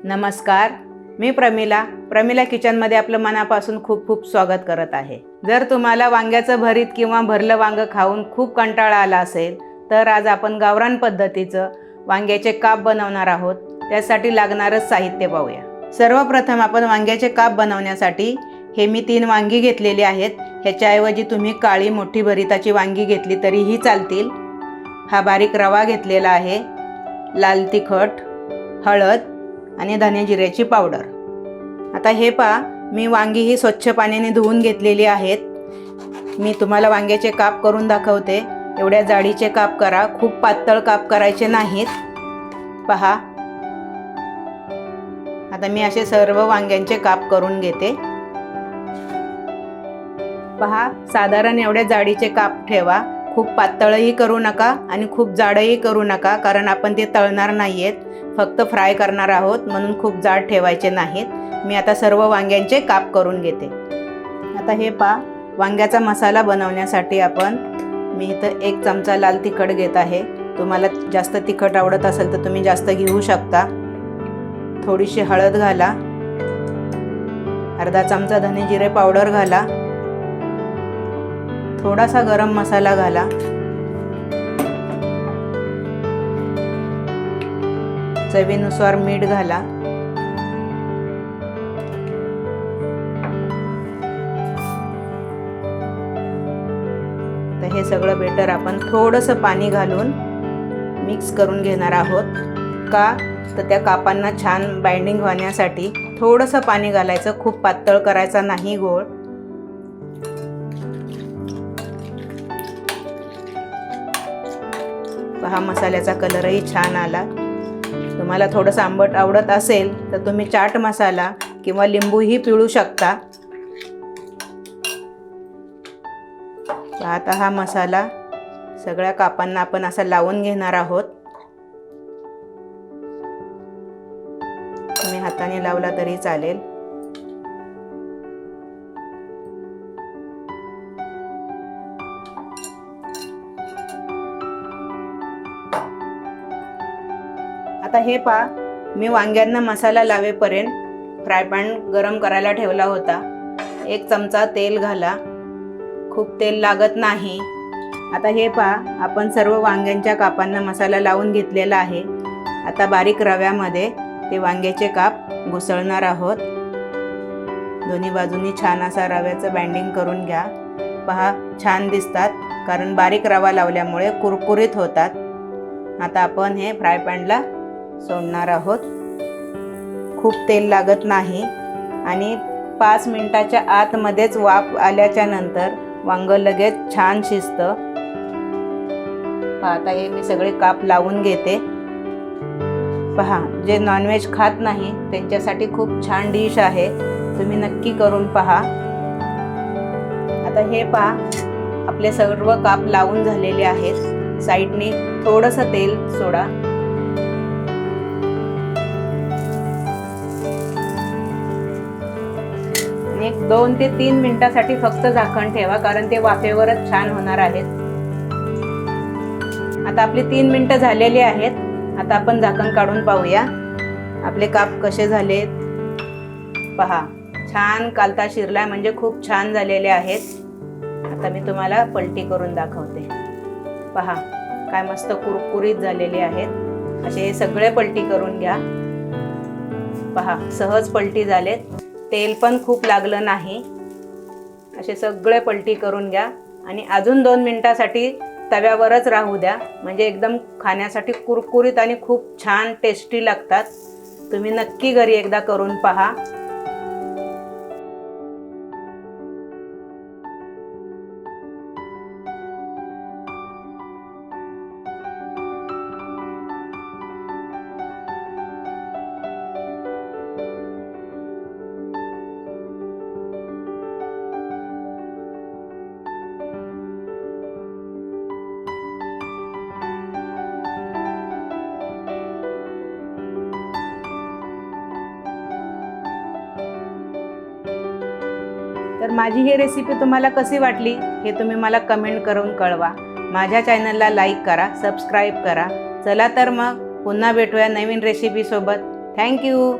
नमस्कार, मी प्रमिला किचनमध्ये आपलं मनापासून खूप खूप स्वागत करत आहे। जर तुम्हाला वांग्याचं भरीत किंवा भरलं वांगं खाऊन खूप कंटाळा आला असेल तर आज आपण गावरान पद्धतीचं वांग्याचे काप बनवणार आहोत। त्यासाठी लागणारं साहित्य पाहूया। सर्वप्रथम आपण वांग्याचे काप बनवण्यासाठी हे मी 3 वांगी घेतलेली आहेत। ह्याच्याऐवजी तुम्ही काळी मोठी भरिताची वांगी घेतली तरीही चालतील। हा बारीक रवा घेतलेला आहे, लाल तिखट, हळद आणि धने जिऱ्याची पावडर। आता हे पहा, मी वांगी ही स्वच्छ पाण्याने धुवून घेतलेली आहेत। मी तुम्हाला वांग्याचे काप करून दाखवते। एवढ्या जाडीचे काप करा, खूप पातळ काप करायचे नाहीत। पहा, आता मी असे सर्व वांग्यांचे काप करून घेते। पहा, साधारण एवढ्या जाडीचे काप ठेवा। खूप पातळही करू नका आणि खूप जाडही करू नका, कारण आपण ते तळणार नाहीयेत, फक्त फ्राय करणार आहोत, म्हणून खूप जाड ठेवायचे नाहीत। मी आता सर्व वांग्यांचे काप करून घेते। आता हे पहा, वांग्याचा मसाला बनवण्यासाठी मी इथं 1 चमचा लाल तिखट घेत आहे। तुम्हाला जास्त तिखट आवडत असेल तर तुम्ही जास्त घेऊ शकता। थोडीशी हळद घाला, अर्धा चमचा धने जिरे पावडर घाला, थोडासा गरम मसाला घाला, चवीनुसार मीठ घाला। तर हे सगळं बेटर आपण थोडंसं पाणी घालून मिक्स करून घेणार आहोत। का तर त्या कापांना छान बाइंडिंग होण्यासाठी थोडंसं पाणी घालायचं, खूप पातळ करायचा नाही गोळ। पहा, मसाल्याचा कलरही छान आला। तुम्हाला थोडंसं आंबट आवडत असेल तर तुम्ही चाट मसाला किंवा लिंबूही पिळू शकता। आता हा मसाला सगळ्या कापांना आपण असा लावून घेणार आहोत। तुम्ही हाताने लावला तरी चालेल। आता हे पहा, मी वांग्यांना मसाला लावेपर्यंत फ्राय पॅन गरम करायला ठेवला होता। 1 चमचा तेल घाला, खूप तेल लागत नाही। आता हे पहा, आपण सर्व वांग्यांच्या कापांना मसाला लावून घेतलेला आहे। आता बारीक रव्यामध्ये ते वांग्याचे काप घुसळणार आहोत। दोन्ही बाजूंनी छान असा रव्याचं बाइंडिंग करून घ्या। पहा, छान दिसतात, कारण बारीक रवा लावल्यामुळे कुरकुरीत होतात। आता आपण हे फ्राय पॅनला सोडणार आहोत। खूप तेल लागत नाही आणि 5 मिनिटाच्या आतमध्येच वाफ आल्याच्या नंतर वांग लगेच छान शिजतं। आता हे मी सगळे काप लावून घेते। पहा, जे नॉनव्हेज खात नाही त्यांच्यासाठी खूप छान डिश आहे, तुम्ही नक्की करून पहा। आता हे पहा, आपले सर्व काप लावून झालेले आहेत। साईडने थोडंसं तेल सोडा। एक 2 ते 3 मिनिटांसाठी फक्त झाकण ठेवा, कारण ते वाफेवरच छान होणार आहेत। आता आपली 3 मिनिटं झालेली आहेत। आता आपण झाकण काढून पाहूया आपले काप कसे झालेत। पहा, छान कालता शिरलाय, म्हणजे खूप छान झालेले आहेत। आता मी तुम्हाला पलटी करून दाखवते। पहा, काय मस्त कुरकुरीत झालेले आहेत। असे सगळे पलटी करून घ्या। पहा, सहज पलटी झालेत, तेल पण खूप लागलं नाही। असे सगळे पलटी करून घ्या आणि अजून 2 मिनिटांसाठी तव्यावरच राहू द्या, म्हणजे एकदम खाण्यासाठी कुरकुरीत आणि खूप छान टेस्टी लागतात। तुम्ही नक्की घरी एकदा करून पहा। तर माझी ही रेसिपी तुम्हाला कशी वाटली हे तुम्ही मला कमेंट करून कळवा। माझ्या चॅनलला लाईक करा, सबस्क्राईब करा। चला तर मग पुन्हा भेटूया नवीन रेसिपी सोबत। Thank you.